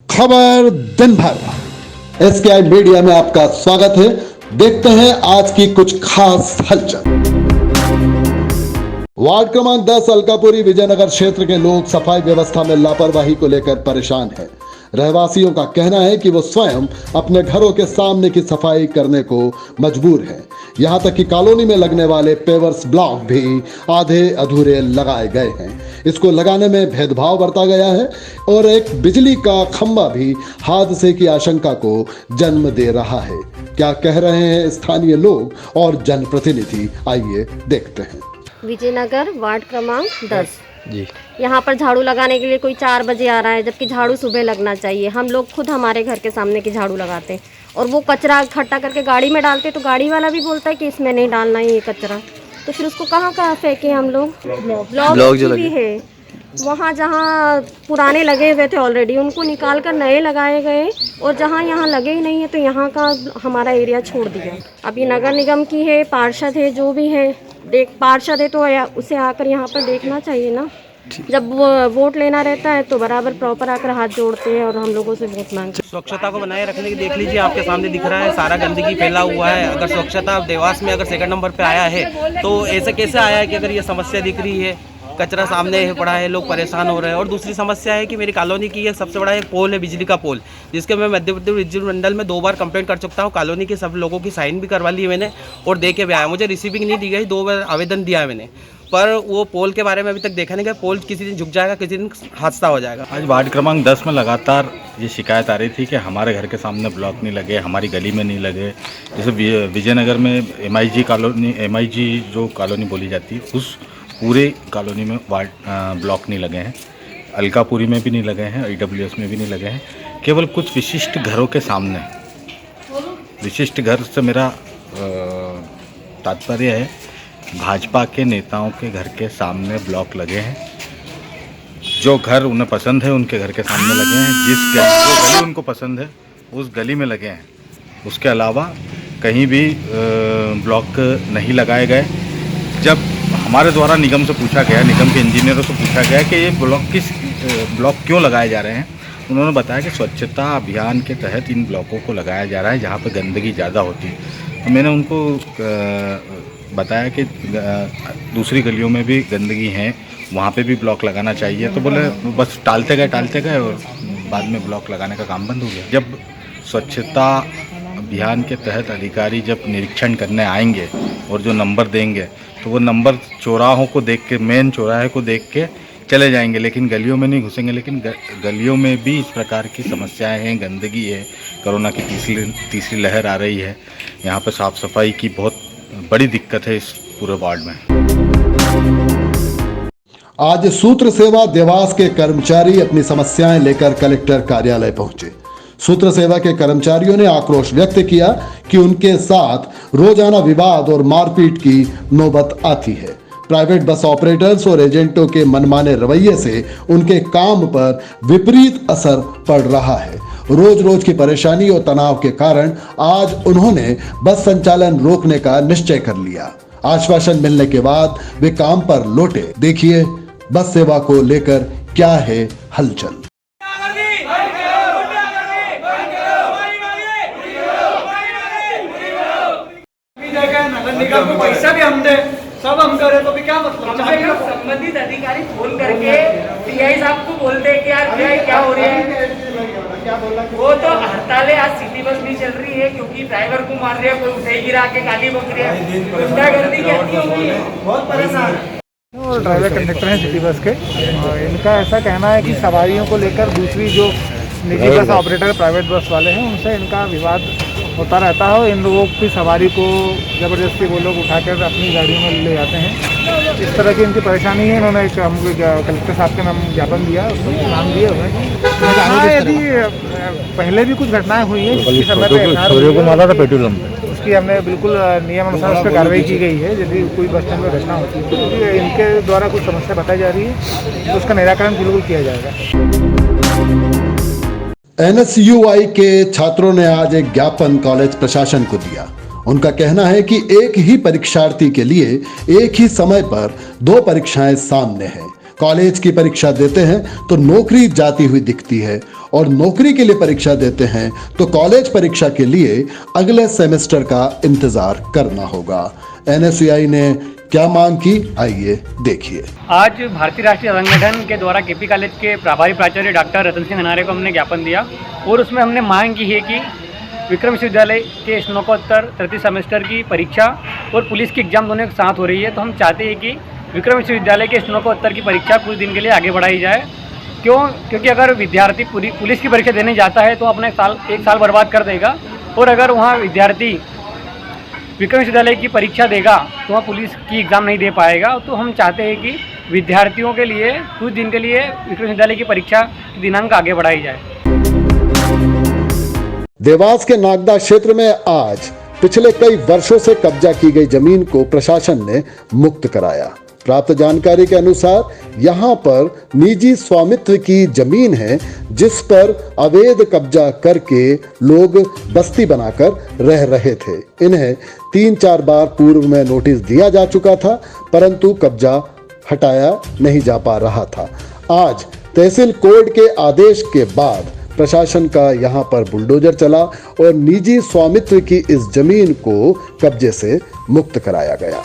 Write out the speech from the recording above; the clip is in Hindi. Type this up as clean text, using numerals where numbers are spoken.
खबर दिन भर एसकेआई मीडिया में आपका स्वागत है। देखते हैं आज की कुछ खास हलचल। वार्ड क्रमांक 10 अलकापुरी विजयनगर क्षेत्र के लोग सफाई व्यवस्था में लापरवाही को लेकर परेशान हैं। रहवासियों का कहना है कि वो स्वयं अपने घरों के सामने की सफाई करने को मजबूर हैं। यहां तक कि कॉलोनी में लगने वाले पेवर्स ब्लॉक भी आधे अधूरे लगाए गए हैं। इसको लगाने में भेदभाव बरता गया है और एक बिजली का खंभा भी हादसे की आशंका को जन्म दे रहा है। क्या कह रहे हैं स्थानीय लोग और जनप्रतिनिधि, आइए देखते हैं। विजयनगर वार्ड क्रमांक 10 जी। यहाँ पर झाड़ू लगाने के लिए कोई 4 बजे आ रहा है, जबकि झाड़ू सुबह लगना चाहिए। हम लोग खुद हमारे घर के सामने की झाड़ू लगाते हैं और वो कचरा इकट्ठा करके गाड़ी में डालते, तो गाड़ी वाला भी बोलता है कि इसमें नहीं डालना है ये कचरा, तो फिर उसको कहाँ फेंके हम लोग। ब्लॉक जो भी है वहाँ जहाँ पुराने लगे हुए थे ऑलरेडी, उनको निकाल कर नए लगाए गए, और जहाँ यहाँ लगे ही नहीं है तो यहाँ का हमारा एरिया छोड़ दिया। अभी नगर निगम की है, पार्षद है, जो भी है, पार्षद है तो उसे आकर यहाँ पर देखना चाहिए ना। जब वोट लेना रहता है तो बराबर प्रॉपर आकर हाथ जोड़ते हैं और हम लोगों से वोट मांगते हैं। स्वच्छता को बनाए रखने की देख लीजिए, आपके सामने दिख रहा है सारा गंदगी फैला हुआ है। अगर स्वच्छता देवास में अगर सेकंड नंबर पे आया है तो ऐसे कैसे आया है कि अगर ये समस्या दिख रही है, कचरा सामने पड़ा है, लोग परेशान हो रहे हैं। और दूसरी समस्या है कि मेरी कॉलोनी की ये सबसे बड़ा एक पोल है, बिजली का पोल, जिसके मैं मध्य प्रदेश विद्युत मंडल में 2 बार कंप्लेंट कर चुका हूँ। कॉलोनी के सब लोगों की साइन भी करवा ली है मैंने और दे के भी आया। मुझे रिसीविंग नहीं दी गई, 2 बार आवेदन दिया है मैंने, पर वो पोल के बारे में अभी तक देखा नहीं गया। पोल किसी दिन झुक जाएगा, किसी दिन हादसा हो जाएगा। आज वार्ड क्रमांक 10 में लगातार ये शिकायत आ रही थी कि हमारे घर के सामने ब्लॉक नहीं लगे, हमारी गली में नहीं लगे। जैसे विजयनगर में MIG जो कॉलोनी बोली जाती है, उस पूरे कॉलोनी में ब्लॉक नहीं लगे हैं। अलकापुरी में भी नहीं लगे हैं, IWS में भी नहीं लगे हैं। केवल कुछ विशिष्ट घरों के सामने, विशिष्ट घर से मेरा तात्पर्य है भाजपा के नेताओं के घर के सामने ब्लॉक लगे हैं। जो घर उन्हें पसंद है उनके घर के सामने लगे हैं, जो गली उनको पसंद है उस गली में लगे हैं। उसके अलावा कहीं भी ब्लॉक नहीं लगाए गए। जब हमारे द्वारा निगम से पूछा गया, निगम के इंजीनियरों से पूछा गया कि ये ब्लॉक क्यों लगाए जा रहे हैं, उन्होंने बताया कि स्वच्छता अभियान के तहत इन ब्लॉकों को लगाया जा रहा है जहाँ पर गंदगी ज़्यादा होती है। तो मैंने उनको बताया कि दूसरी गलियों में भी गंदगी है, वहाँ पे भी ब्लॉक लगाना चाहिए। तो बोले बस टालते गए और बाद में ब्लॉक लगाने का काम बंद हो गया। जब स्वच्छता अभियान के तहत अधिकारी जब निरीक्षण करने आएंगे और जो नंबर देंगे तो वो नंबर चौराहों को देख के, मेन चौराहे को देख के चले जाएंगे, लेकिन गलियों में नहीं घुसेंगे। लेकिन गलियों में भी इस प्रकार की समस्याएं हैं, गंदगी है, कोरोना की तीसरी लहर आ रही है। यहाँ पर साफ़ सफाई की बहुत बड़ी दिक्कत है इस पूरे वार्ड में। आज सूत्र सेवा देवास के कर्मचारी अपनी समस्याएं लेकर कलेक्टर कार्यालय पहुंचे। सूत्र सेवा के कर्मचारियों ने आक्रोश व्यक्त किया कि उनके साथ रोजाना विवाद और मारपीट की नौबत आती है। प्राइवेट बस ऑपरेटर्स और एजेंटों के मनमाने रवैये से उनके काम पर विपरीत असर पड़ रहा है। रोज रोज की परेशानी और तनाव के कारण आज उन्होंने बस संचालन रोकने का निश्चय कर लिया। आश्वासन मिलने के बाद वे काम पर लौटे। देखिए बस सेवा को लेकर क्या है हलचल। निगम को पैसा भी हम दे, सब हम करे, तो भी क्या मतलब। संबंधित अधिकारी फोन करके PI साहब को बोलते हैं कि यार क्या हो रही है। वो तो हड़ताल है, आज सिटी बस नहीं चल रही है क्योंकि ड्राइवर को मार रहे हैं, कोई उठे गिरा के गाली बक रही है, गुंडागर्दी कहती होगी, बहुत परेशान है। और ड्राइवर कंडक्टर हैं सिटी बस के, इनका ऐसा कहना है कि सवारियों को लेकर दूसरी जो निजी बस ऑपरेटर प्राइवेट बस वाले हैं उनसे इनका विवाद होता रहता है। इन लोगों की सवारी को ज़बरदस्ती वो लोग उठाकर अपनी गाड़ियों में ले जाते हैं। इस तरह की इनकी परेशानी है। इन्होंने एक हमको कलेक्टर साहब के नाम ज्ञापन दिया, उसको नाम दिए हुए। यदि पहले भी कुछ घटनाएं हुई हैं जिसकी समय पर उसकी हमने बिल्कुल नियम अनुसार उस पर कार्रवाई की गई है। यदि कोई बस स्टैंड में घटना होती है तो इनके द्वारा कुछ समस्या बताई जा रही है तो उसका निराकरण बिल्कुल किया जाएगा। NSUI के छात्रों ने आज एक ज्ञापन कॉलेज प्रशासन को दिया। उनका कहना है कि एक ही परीक्षार्थी के लिए एक ही समय पर 2 परीक्षाएं सामने हैं। कॉलेज की परीक्षा देते हैं तो नौकरी जाती हुई दिखती है, और नौकरी के लिए परीक्षा देते हैं तो कॉलेज परीक्षा के लिए अगले सेमेस्टर का इंतजार करना होगा। NSUI ने क्या मांग की, आइए देखिए। आज भारतीय राष्ट्रीय संगठन के द्वारा केपी कॉलेज के प्रभारी प्राचार्य डॉक्टर रतन सिंह अनारे को हमने ज्ञापन दिया, और उसमें हमने मांग की है कि विक्रम विश्वविद्यालय के स्नातकोत्तर तृतीय सेमेस्टर की परीक्षा और पुलिस की एग्जाम दोनों एक साथ हो रही है, तो हम चाहते हैं कि विक्रम विश्वविद्यालय के स्नातकोत्तर की परीक्षा कुछ दिन के लिए आगे बढ़ाई जाए। क्योंकि अगर विद्यार्थी पुलिस की परीक्षा देने जाता है तो अपना एक साल बर्बाद कर देगा, और अगर वहाँ विद्यार्थी विक्रम विश्वविद्यालय की परीक्षा देगा तो वहाँ पुलिस की एग्ज़ाम नहीं दे पाएगा। तो हम चाहते हैं कि विद्यार्थियों के लिए कुछ दिन के लिए विक्रम विश्वविद्यालय की परीक्षा की दिनांक आगे बढ़ाई जाए। देवास के नागदा क्षेत्र में आज पिछले कई वर्षों से कब्जा की गई जमीन को प्रशासन ने मुक्त कराया। प्राप्त जानकारी के अनुसार यहां पर निजी स्वामित्व की जमीन है, जिस पर अवैध कब्जा करके लोग बस्ती बनाकर रह रहे थे। इन्हें 3-4 बार पूर्व में नोटिस दिया जा चुका था, परंतु कब्जा हटाया नहीं जा पा रहा था। आज तहसील कोर्ट के आदेश के बाद प्रशासन का यहां पर बुलडोजर चला और निजी स्वामित्व की इस जमीन को कब्जे से मुक्त कराया गया।